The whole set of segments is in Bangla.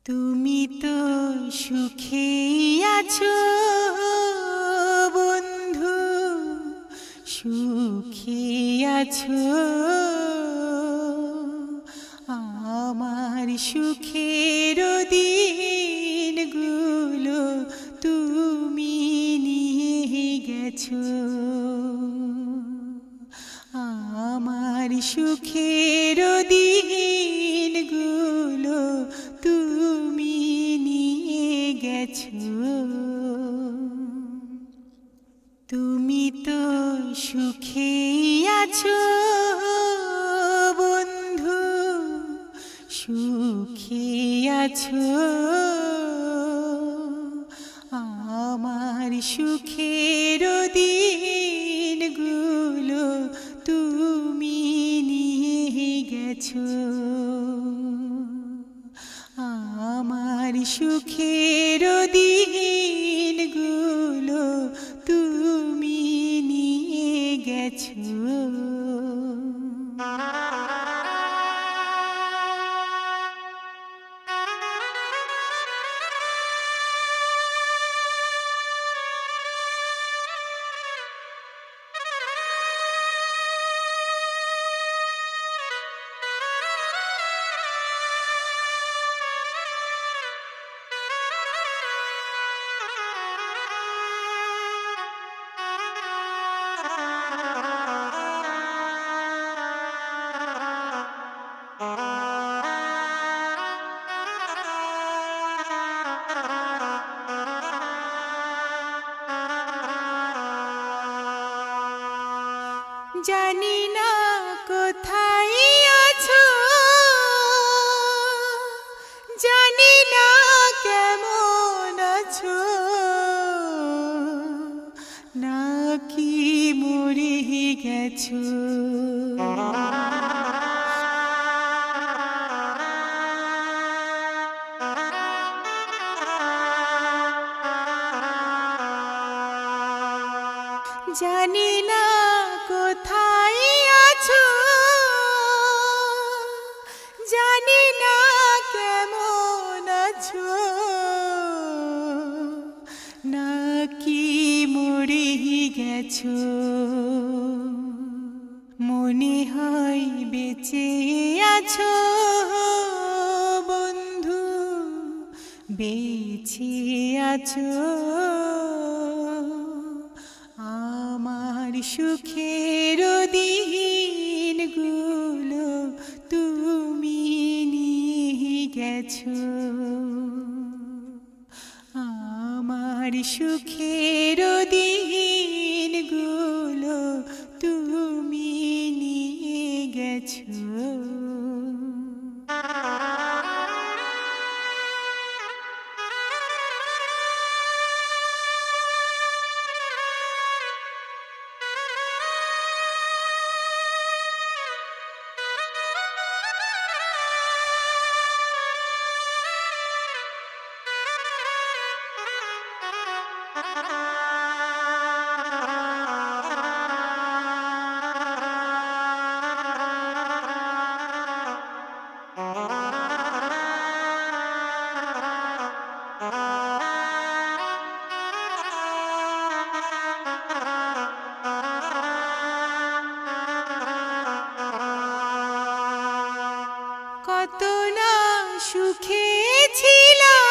তুমি তো সুখে আছো বন্ধু, সুখে আছো। আমার সুখের দিনগুলো তুমি নিয়ে গেছো। আমার সুখের দিনগুলো তুমি নিয়ে গেছো। তুমি তো সুখে আছো বন্ধু, সুখে আছো। আমার সুখের দিনগুলো তুমি নিয়ে গেছো। আমার সুখের দিনগুলো তুমি নিয়ে গেছো। জানি না কোথায় আছো, জানি না কেমন আছো, নাকি মরে গেছো। জানি না কোথায় আছো, জানি না কেমন আছো, নাকি মরে গেছো। মনে হয় বেঁচে আছো বন্ধু, বেঁচে আছো। আমার সুখের দিনগুলো তুমি নিয়ে গেছো। আমার সুখের দিনগুলো তুমি নিয়ে গেছো। কত না সুখে ছিলাম,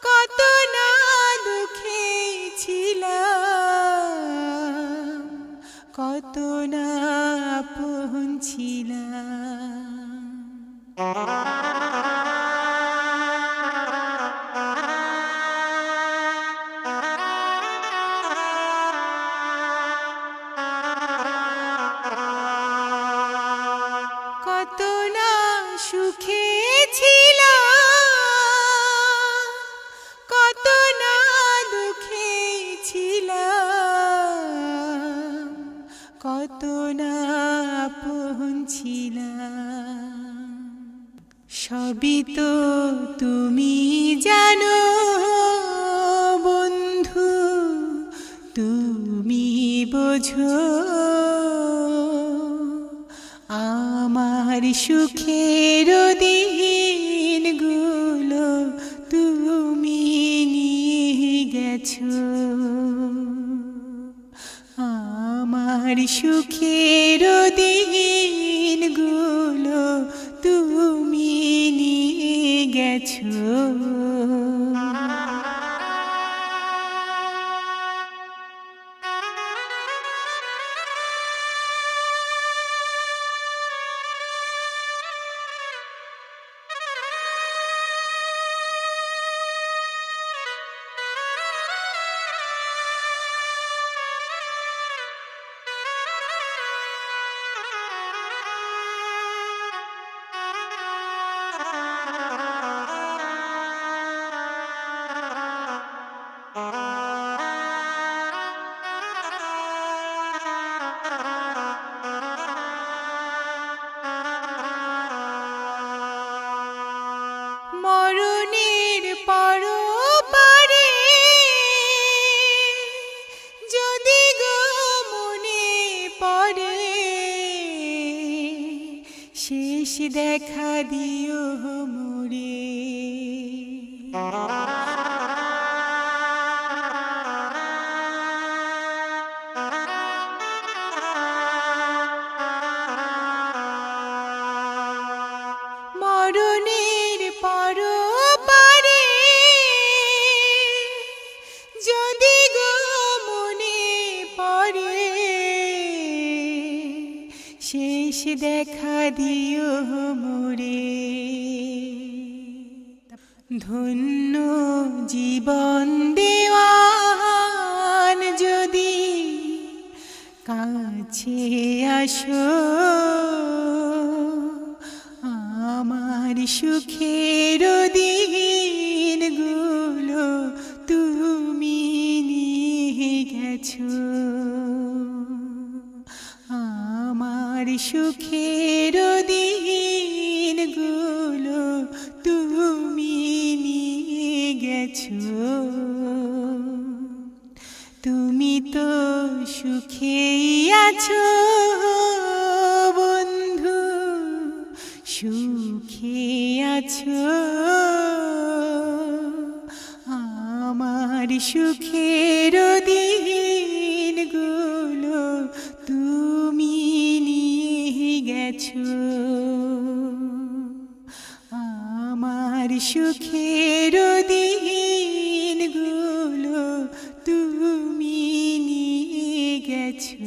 কত না দুঃখে ছিলাম, কত না আপন ছিলাম। কত না সুখে ছিলাম, কত না দুঃখে ছিলাম, কত না আপন ছিলাম। সবই তো তুমি জানো বন্ধু, তুমি বোঝো। আমার সুখের দিন সুখের দিনগুলো তুমি নিয়ে গেছো। মরণের পরপারে যদি গো মনে পড়ে, শেষ দেখা দিও মোরে। মরণের পরপারে যদি গো মনে পড়ে, শেষ দেখা দিও মোরে। ধন্য জীবন দেওয়ান যদি কাছে আসো, আমার সুখের দিনগুলো তুমি নিয়ে গেছো। আমার সুখের দিনগুলো তুমি নিয়ে গেছো। তুমি তো সুখেই আছো বন্ধু, সুখে আছো। আমার সুখের দিনগুলো তুমি নিয়ে গেছো। আমার সুখের দিনগুলো তুমি নিয়ে গেছো।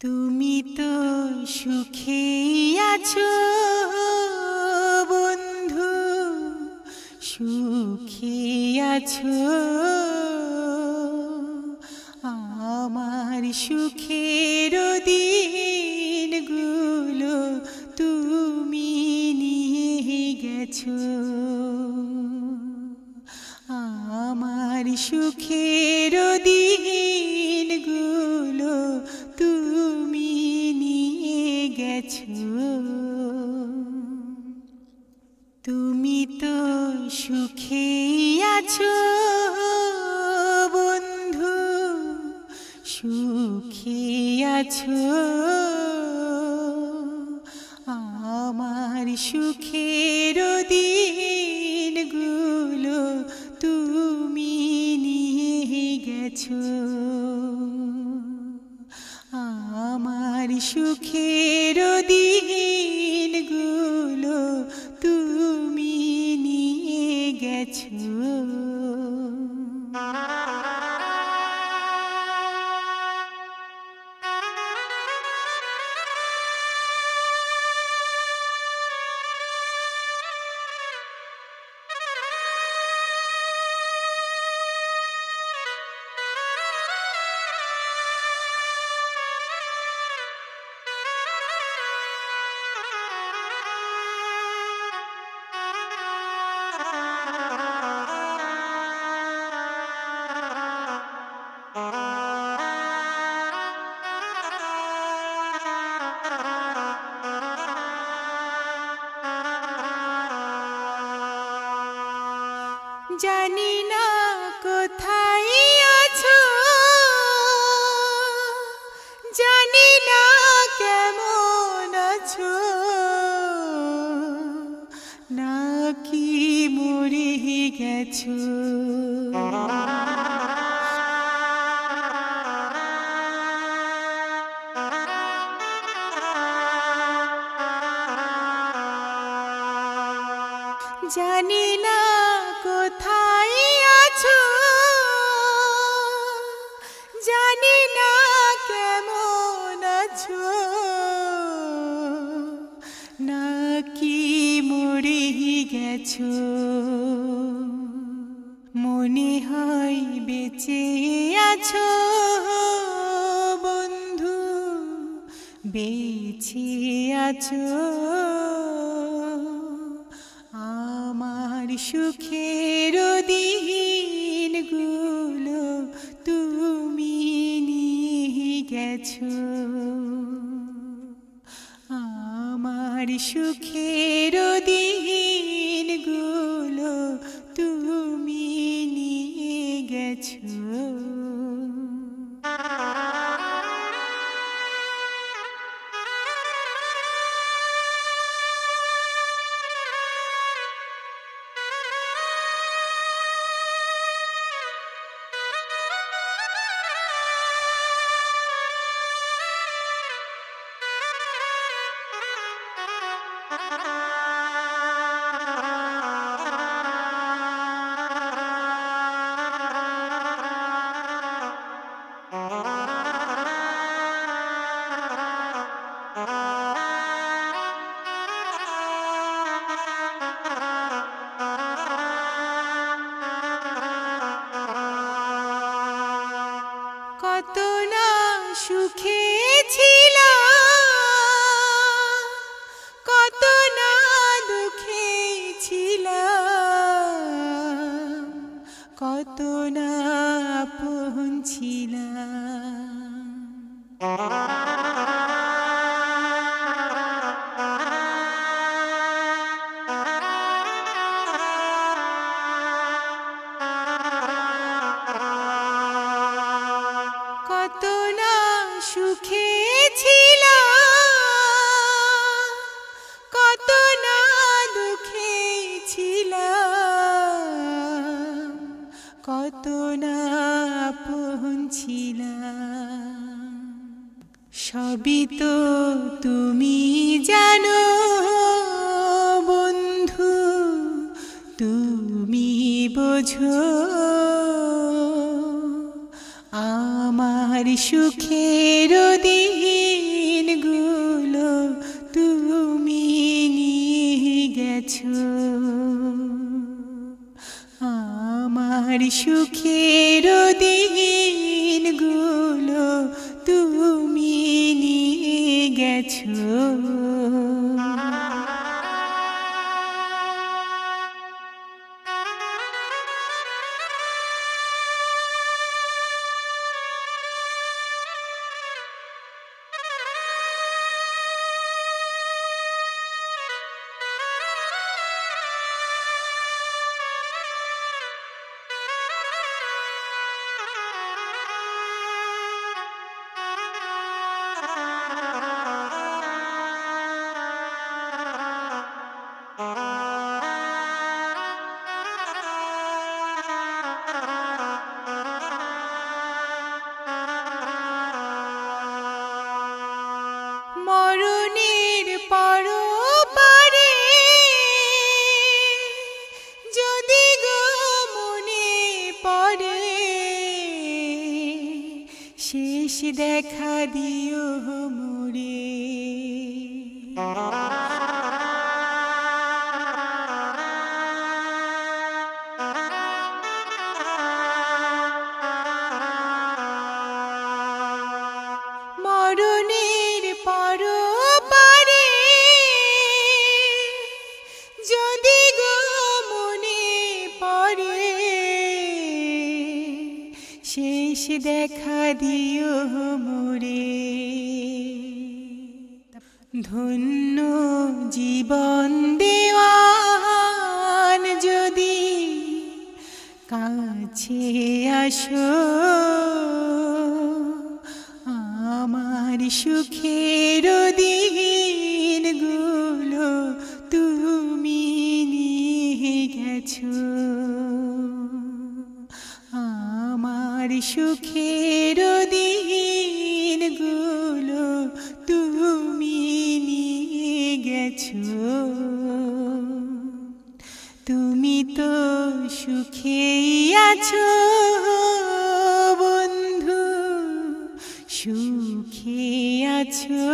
তুমি তো সুখেই আছো বন্ধু, সুখে আছো। আমার সুখের দিনগুলো তুমি নিয়ে গেছো। আমার সুখের দিনগুলো তুমি নিয়ে গেছো। তুমি তো সুখেই আছো বন্ধু, সুখে আছো। আমার সুখের দিনগুলো তুমি নিয়ে গেছো। আমার সুখের দিনগুলো তুমি নিয়ে গেছো। জানি না কোথায় আছো, জানি না কেমন আছো, নাকি মরে গেছো। জানি না কোথায় আছো, জানি না কেমন আছো, নাকি মরে গেছো। মনে হয় বেঁচে আছো বন্ধু, বেঁচে আছো। আমার সুখের দিনগুলো তুমি নিয়ে গেছো। আমার সুখের দিনগুলো তুমি নিয়ে গেছো। কত না সুখে ছিলাম, কত না দুঃখে ছিলাম, কত না আপন ছিলাম। কত না সুখে ছিলাম, কত না দুঃখে ছিলাম, কত না আপন ছিলাম। সবই তো তুমি জানো বন্ধু, তুমি বোঝো। আমার সুখের দিন সুখের দিনগুলো তুমি নিয়ে গেছো। মরণের পরপারে যদি গো মনে পড়ে, শেষ দেখা দিও মোরে। মরণের পরপারে যদি গো মনে পড়ে, শেষ দেখা দিও মোরে। ধন্য জীবন দেওয়ান যদি কাছে আসো, আমার সুখের দিনগুলো তুমি নিয়ে গেছো। আমার সুখের দিনগুলো তুমি নিয়ে গেছো। তুমি তো সুখেই আছো বন্ধু, সুখে আছো।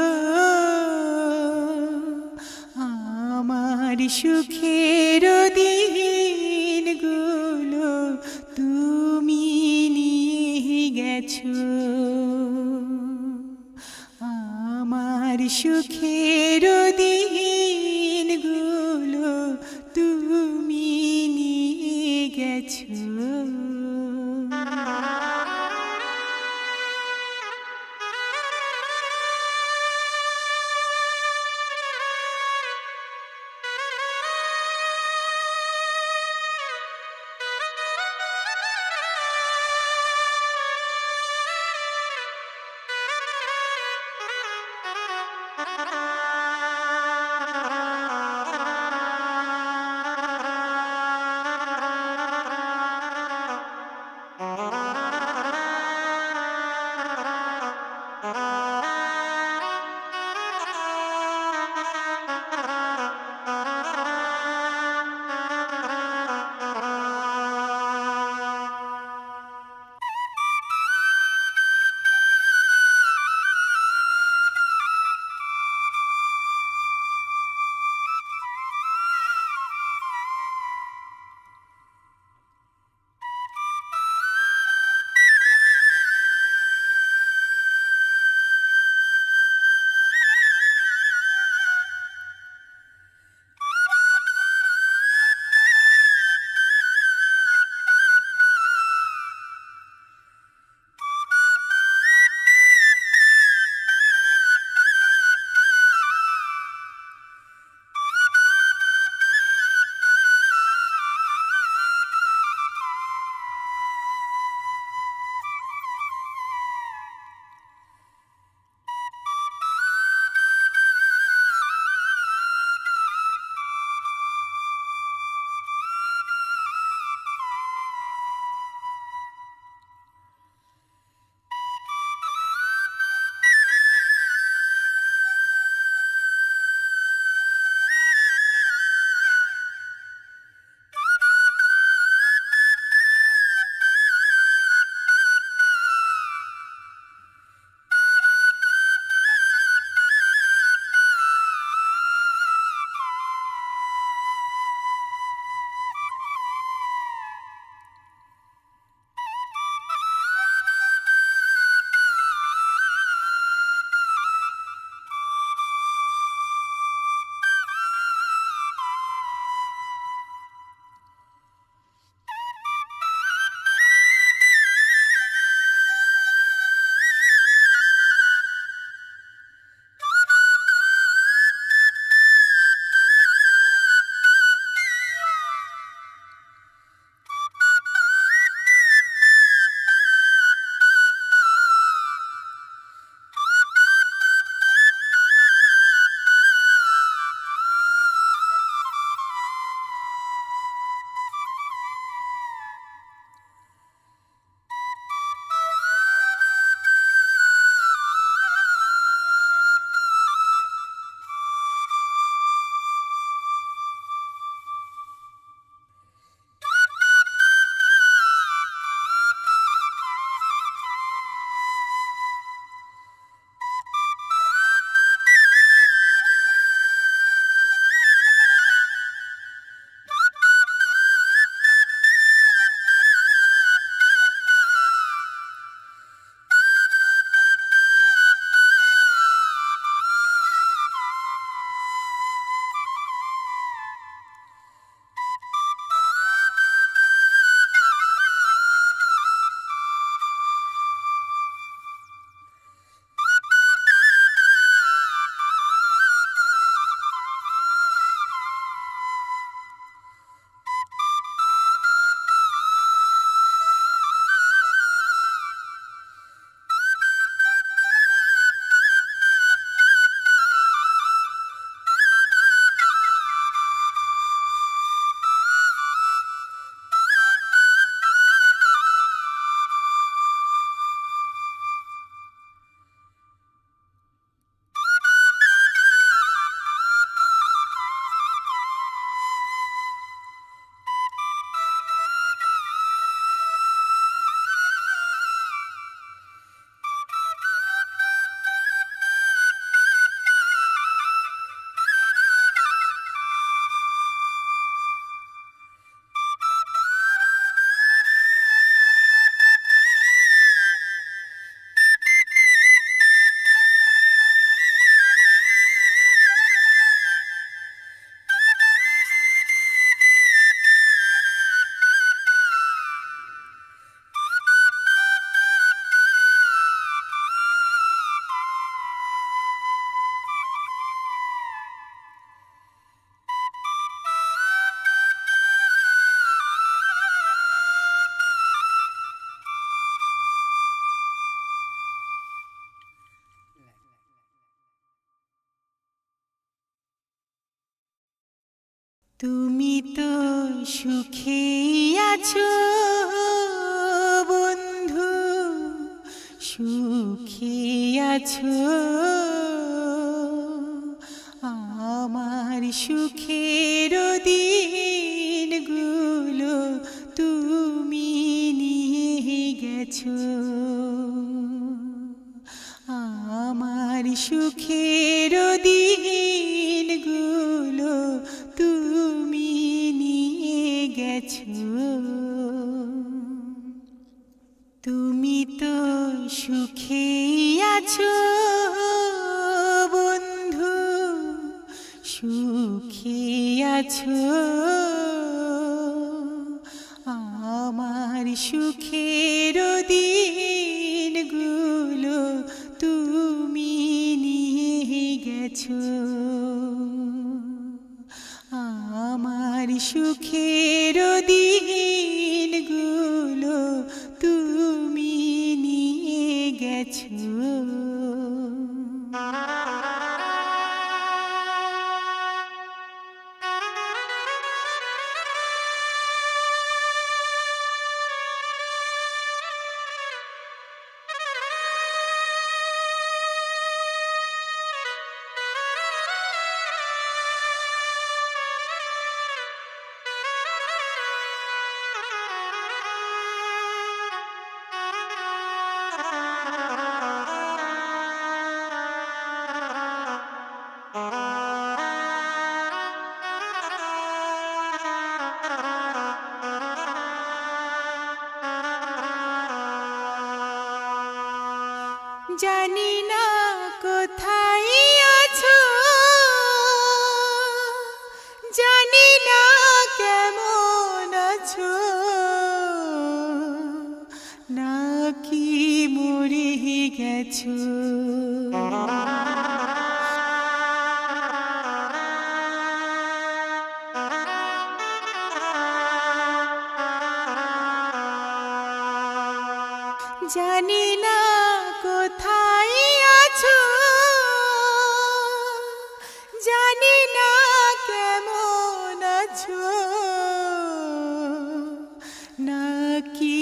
আমার সুখের দিনগুলো তুমি নিয়ে গেছো। আমার সুখের দিনগুলো তুমি নিয়ে গেছো। তুমি তো সুখে আছো বন্ধু, সুখে আছো। আমার সুখের দিনগুলো তুমি নিয়ে গেছো। আমার সুখের দিনগুলো তুমি নিয়ে গেছো। তুমি তো সুখে আছো বন্ধু, সুখে আছো। আমার সুখের দিনগুলো তুমি নিয়ে গেছো। আমার সুখের দিনগুলো তুমি নিয়ে গেছো। জানি না কোথায় আছো, জানি না কেমন আছো, নাকি মরে গেছো। জানি না কোথায় আছো, জানি না কেমন আছো, নাকি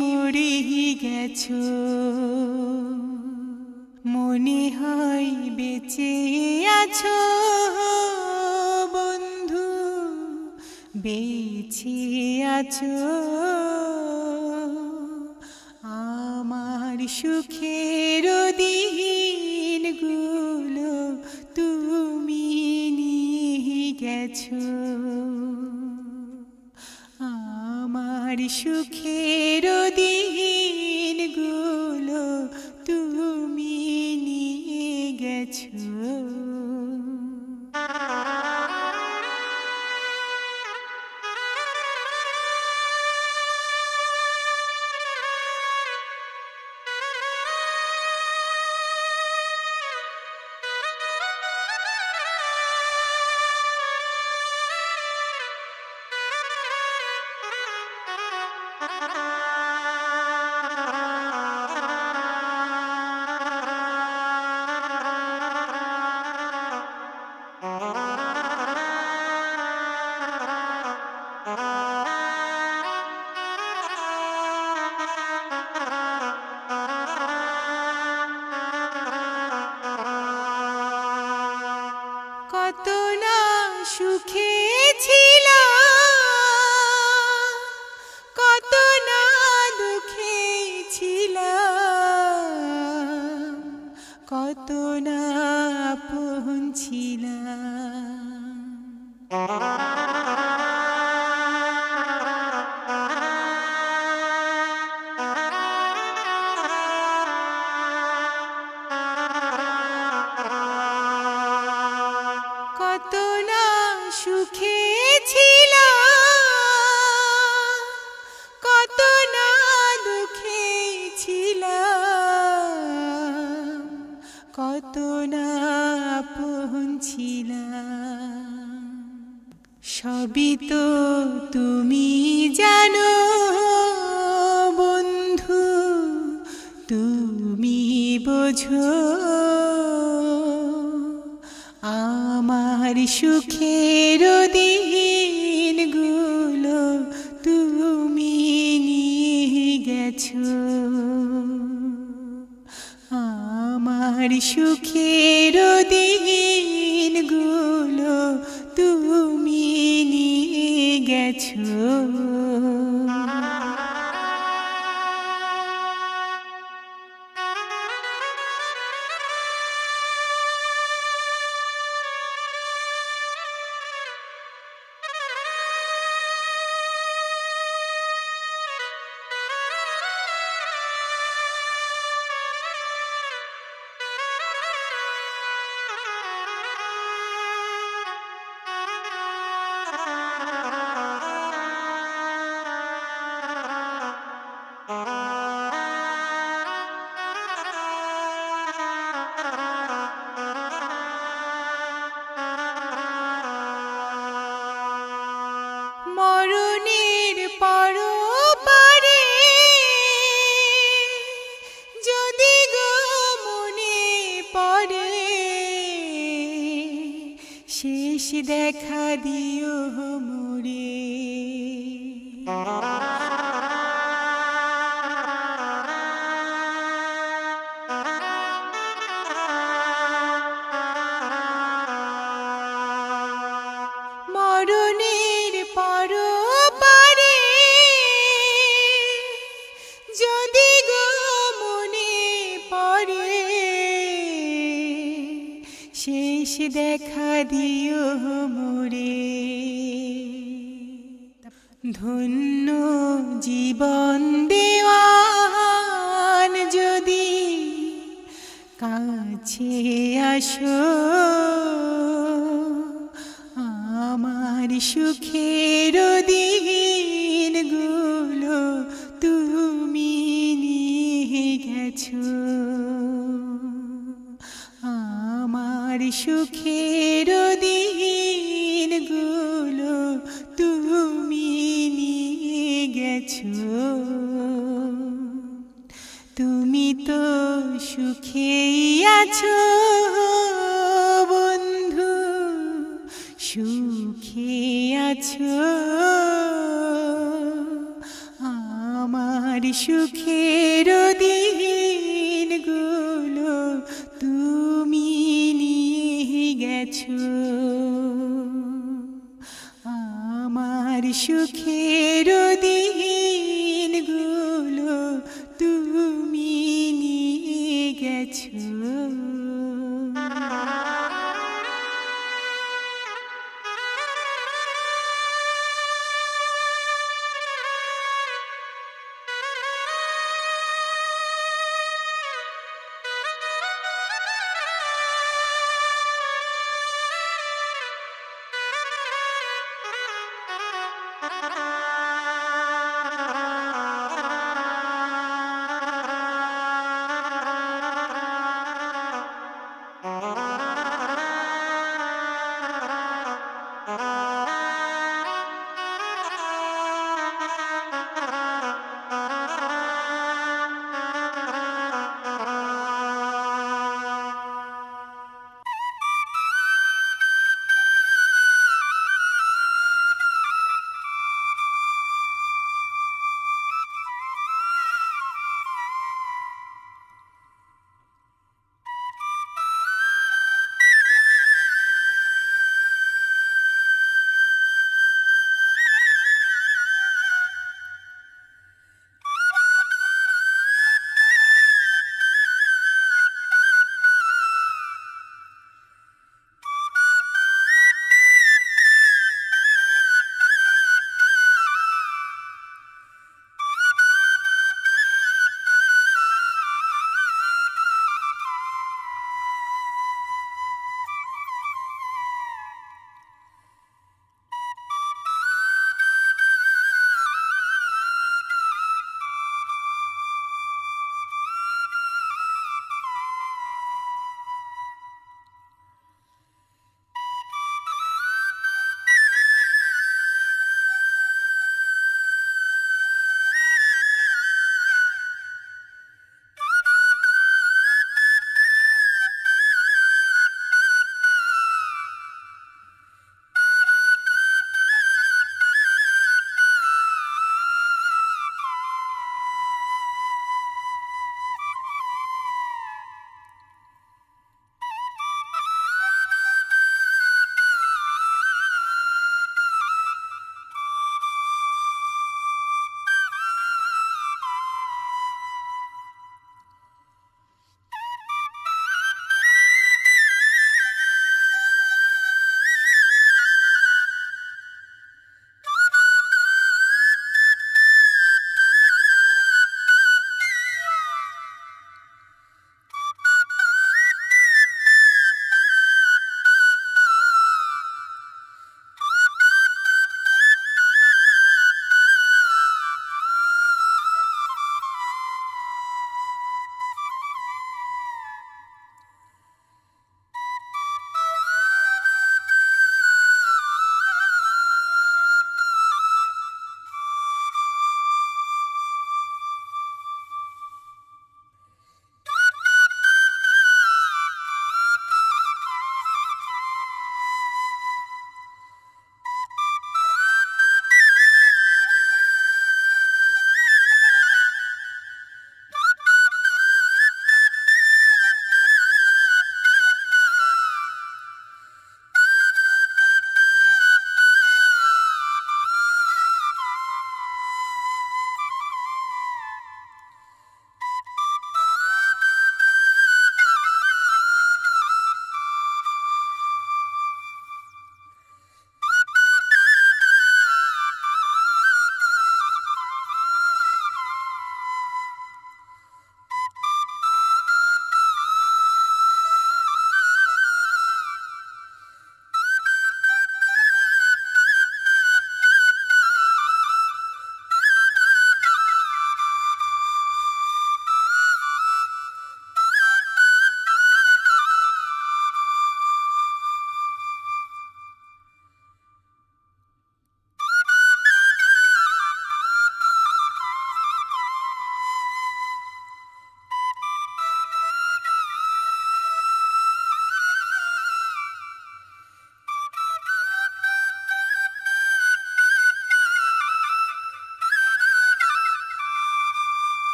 মরে গেছো। মনে হয় বেঁচে আছো বন্ধু, বেঁচে আছো। আমার সুখের দিনগুলো তুমি নিয়ে গেছো। আমার সুখের দিনগুলো তুমি নিয়ে গেছো। কত না সুখে ছিলাম, কত না দুঃখে ছিলাম, কত না আপন ছিলাম। কত না সুখে ছিলাম, কত না দুঃখে ছিলাম, কত না আপন ছিলাম। সবই তো তুমি জানো বন্ধু, তুমি বোঝো। আমার সুখের দিন আমার সুখের দিনগুলো তুমি নিয়ে গেছো। মরণের পরপারে যদি গো মনে পড়ে, শেষ দেখা দিও মোরে। মরণের পরপারে যদি গো মনে পড়ে, শেষ দেখা দিও মোরে। ধন্য জীবন দেওয়ান যদি কাছে আসো, আমার সুখের দিনগুলো তুমি নিয়ে গেছো। আমার সুখের দিনগুলো তুমি নিয়ে গেছো। তুমি তো সুখেই আছো বন্ধু, সুখে আছো। আমার সুখের দিনগুলো তুমি নিয়ে গেছো। আমার সুখের দিনগুলো তুমি নিয়ে গেছো।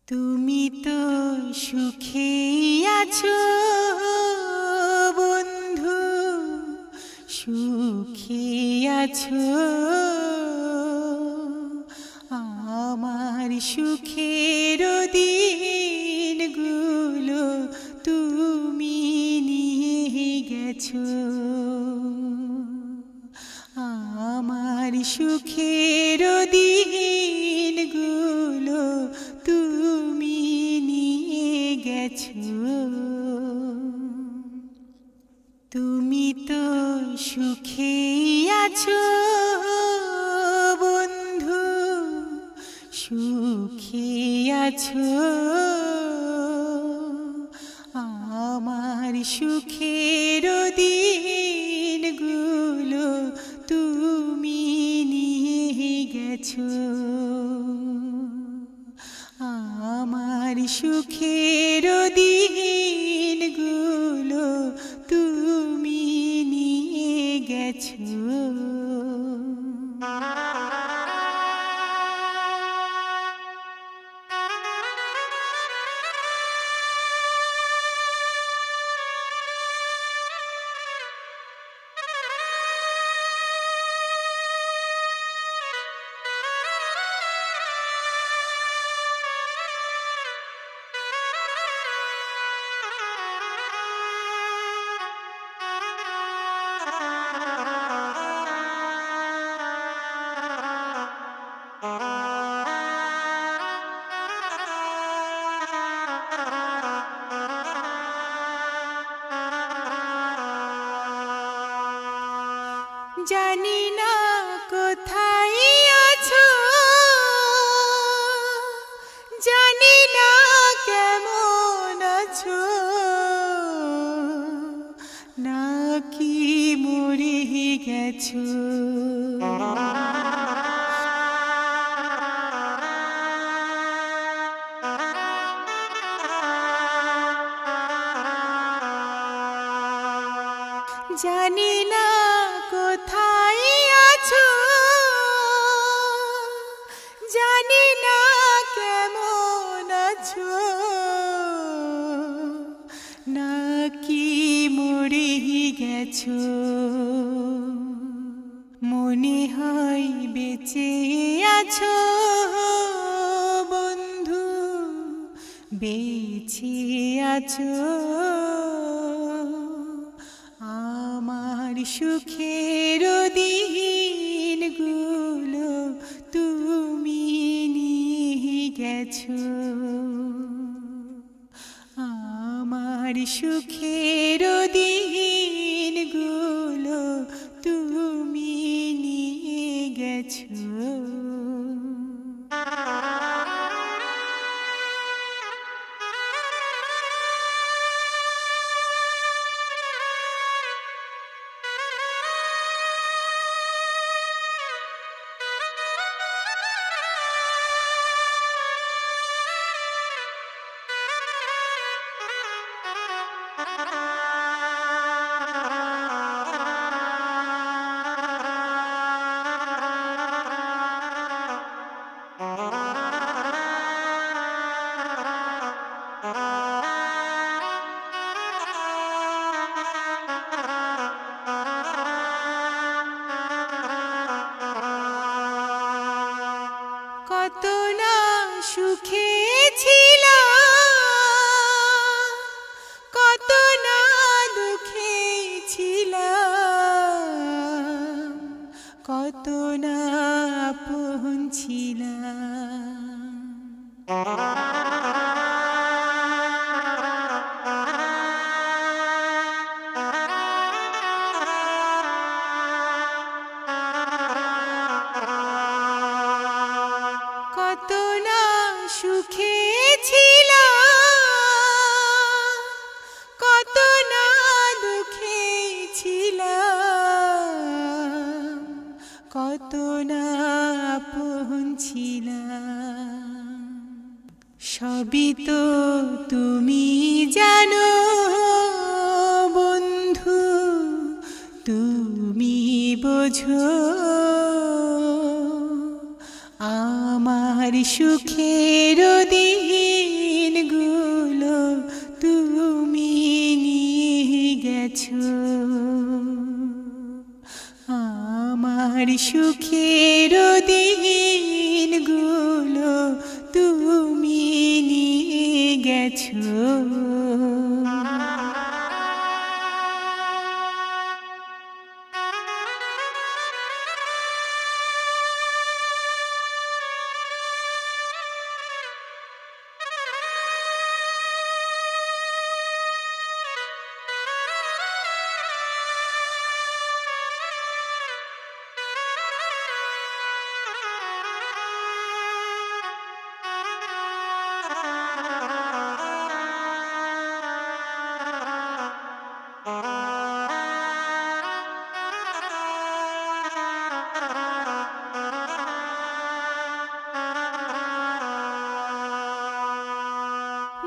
তুমি তো সুখেই আছো বন্ধু, সুখে আছো। আমার সুখের দিনগুলো তুমি নিয়ে গেছো। আমার সুখের দিনগুলো তুমি নিয়ে গেছো। তুমি তো সুখেই আছো বন্ধু, সুখে আছো। আমার সুখের দিনগুলো তুমি নিয়ে গেছো। আমার সুখের দিনগুলো তুমি নিয়ে গেছো। জানি না কোথায় আছো, জানি না কেমন আছো, নাকি মরে গেছো। জানি না কোথায় আছো, জানি না কেমন আছো, নাকি মরে গেছো। মনে হয় বেঁচে আছো বন্ধু, বেঁচে আছো। আমার সুখের দিনগুলো তুমি নিয়ে গেছো। আমার সুখের দিনগুলো তুমি নিয়ে গেছো। কত না সুখে ছিলাম, কত না দুঃখে ছিলাম, কত না আপন ছিলাম। কত না সুখে ছিলাম, কত না দুঃখে ছিলাম, কত না আপন ছিলাম। সবই তো তুমি জানো বন্ধু, তুমি বোঝো। আমার সুখের দিন সুখের দিনগুলো তুমি নিয়ে গেছো।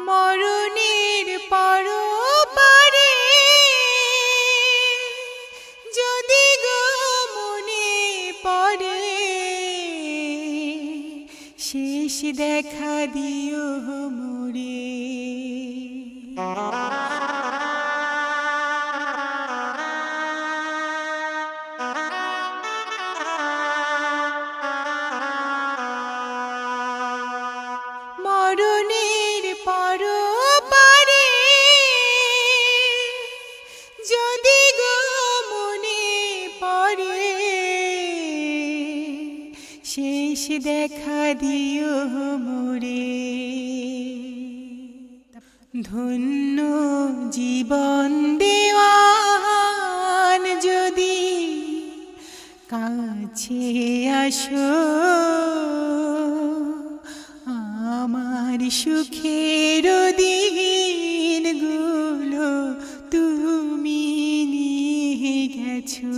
মরণের পরপারে যদি গো মনে পড়ে, শেষ দেখা দিও মোরে। মরণের পরপারে যদি গো মনে পড়ে, শেষ দেখা দিও মোরে। ধন্য জীবন দেওয়ান যদি কাছে আসো, আমার সুখের দিনগুলো তুমি নিয়ে গেছো।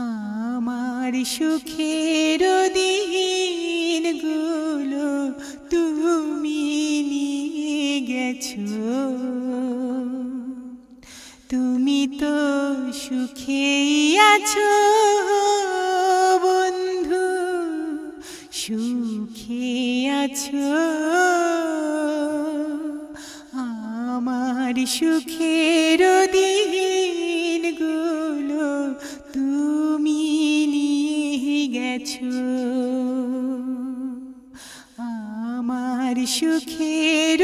আমার সুখের দিনগুলো তুমি নিয়ে গেছো। তুমি তো সুখেই আছো বন্ধু, সুখে আছো। আমার সুখের দিনগুলো তুমি নিয়ে গেছো। আমার সুখের